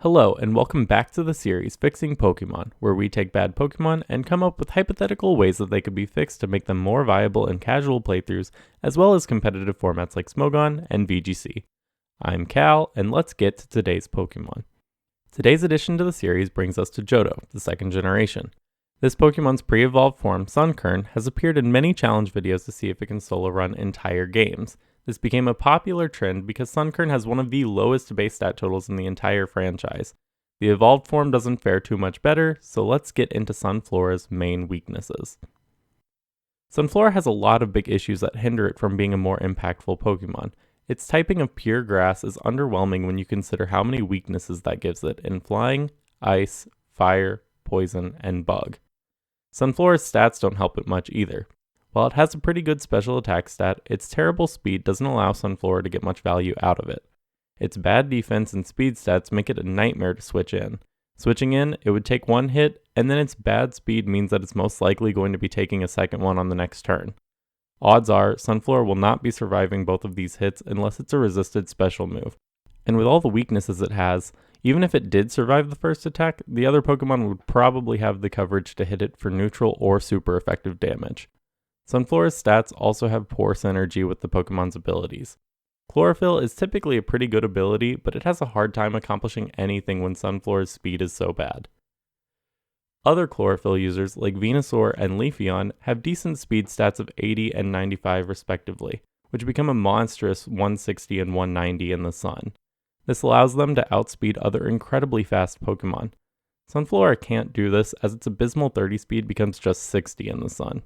Hello, and welcome back to the series Fixing Pokemon, where we take bad Pokemon and come up with hypothetical ways that they could be fixed to make them more viable in casual playthroughs, as well as competitive formats like Smogon and VGC. I'm Cal, and let's get to today's Pokemon. Today's addition to the series brings us to Johto, the second generation. This Pokemon's pre-evolved form, Sunkern, has appeared in many challenge videos to see if it can solo run entire games. This became a popular trend because Sunkern has one of the lowest base stat totals in the entire franchise. The evolved form doesn't fare too much better, so let's get into Sunflora's main weaknesses. Sunflora has a lot of big issues that hinder it from being a more impactful Pokemon. Its typing of pure grass is underwhelming when you consider how many weaknesses that gives it in flying, ice, fire, poison, and bug. Sunflora's stats don't help it much either. While it has a pretty good special attack stat, its terrible speed doesn't allow Sunflora to get much value out of it. Its bad defense and speed stats make it a nightmare to switch in. Switching in, it would take one hit, and then its bad speed means that it's most likely going to be taking a second one on the next turn. Odds are, Sunflora will not be surviving both of these hits unless it's a resisted special move. And with all the weaknesses it has, even if it did survive the first attack, the other Pokemon would probably have the coverage to hit it for neutral or super effective damage. Sunflora's stats also have poor synergy with the Pokemon's abilities. Chlorophyll is typically a pretty good ability, but it has a hard time accomplishing anything when Sunflora's speed is so bad. Other Chlorophyll users like Venusaur and Leafeon have decent speed stats of 80 and 95 respectively, which become a monstrous 160 and 190 in the sun. This allows them to outspeed other incredibly fast Pokemon. Sunflora can't do this as its abysmal 30 speed becomes just 60 in the sun.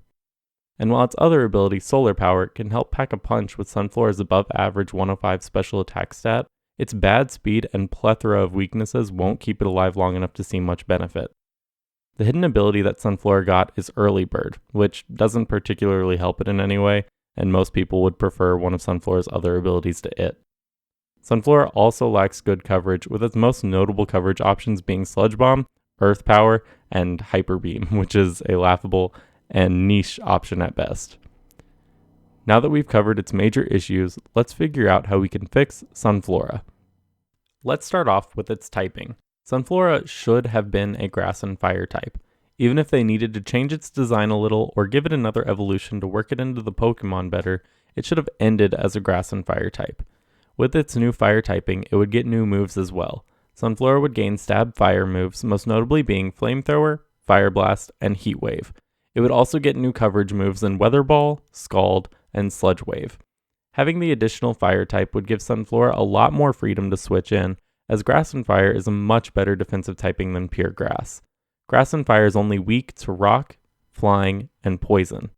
And while its other ability, Solar Power, can help pack a punch with Sunflora's above average 105 special attack stat, its bad speed and plethora of weaknesses won't keep it alive long enough to see much benefit. The hidden ability that Sunflora got is Early Bird, which doesn't particularly help it in any way, and most people would prefer one of Sunflora's other abilities to it. Sunflora also lacks good coverage, with its most notable coverage options being Sludge Bomb, Earth Power, and Hyper Beam, which is a laughable and niche option at best. Now that we've covered its major issues, let's figure out how we can fix Sunflora. Let's start off with its typing. Sunflora should have been a grass and fire type. Even if they needed to change its design a little or give it another evolution to work it into the Pokemon better, it should have ended as a grass and fire type. With its new fire typing, it would get new moves as well. Sunflora would gain stab fire moves, most notably being Flamethrower, Fire Blast, and Heat Wave. It would also get new coverage moves in Weather Ball, Scald, and Sludge Wave. Having the additional fire type would give Sunflora a lot more freedom to switch in, as Grass and Fire is a much better defensive typing than pure Grass. Grass and Fire is only weak to Rock, Flying, and Poison.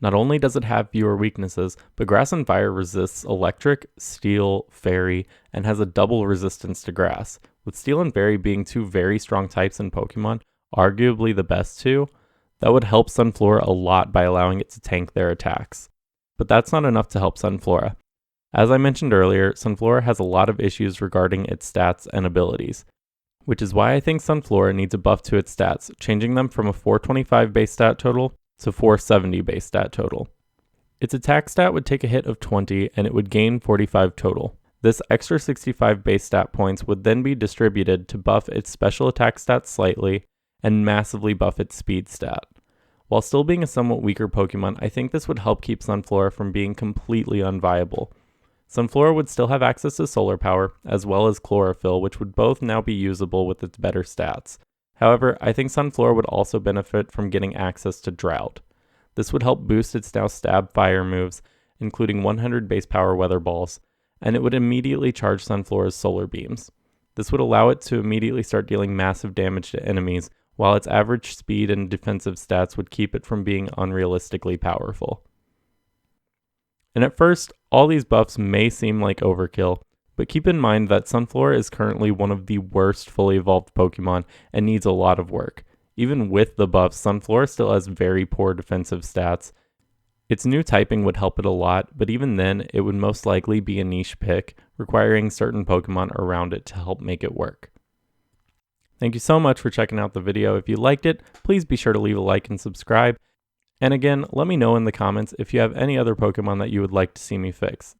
Not only does it have fewer weaknesses, but Grass and Fire resists Electric, Steel, Fairy, and has a double resistance to Grass. With Steel and Fairy being two very strong types in Pokemon, arguably the best two, that would help Sunflora a lot by allowing it to tank their attacks. But that's not enough to help Sunflora. As I mentioned earlier, Sunflora has a lot of issues regarding its stats and abilities, which is why I think Sunflora needs a buff to its stats, changing them from a 425 base stat total to 470 base stat total. Its attack stat would take a hit of 20 and it would gain 45 total. This extra 65 base stat points would then be distributed to buff its special attack stats slightly and massively buff its speed stat. While still being a somewhat weaker Pokemon, I think this would help keep Sunflora from being completely unviable. Sunflora would still have access to Solar Power, as well as Chlorophyll, which would both now be usable with its better stats. However, I think Sunflora would also benefit from getting access to Drought. This would help boost its now stab fire moves, including 100 base power Weather Balls, and it would immediately charge Sunflora's Solar Beams. This would allow it to immediately start dealing massive damage to enemies, while its average speed and defensive stats would keep it from being unrealistically powerful. And at first, all these buffs may seem like overkill, but keep in mind that Sunflora is currently one of the worst fully evolved Pokemon and needs a lot of work. Even with the buffs, Sunflora still has very poor defensive stats. Its new typing would help it a lot, but even then, it would most likely be a niche pick, requiring certain Pokemon around it to help make it work. Thank you so much for checking out the video. If you liked it, please be sure to leave a like and subscribe. And again, let me know in the comments if you have any other Pokemon that you would like to see me fix.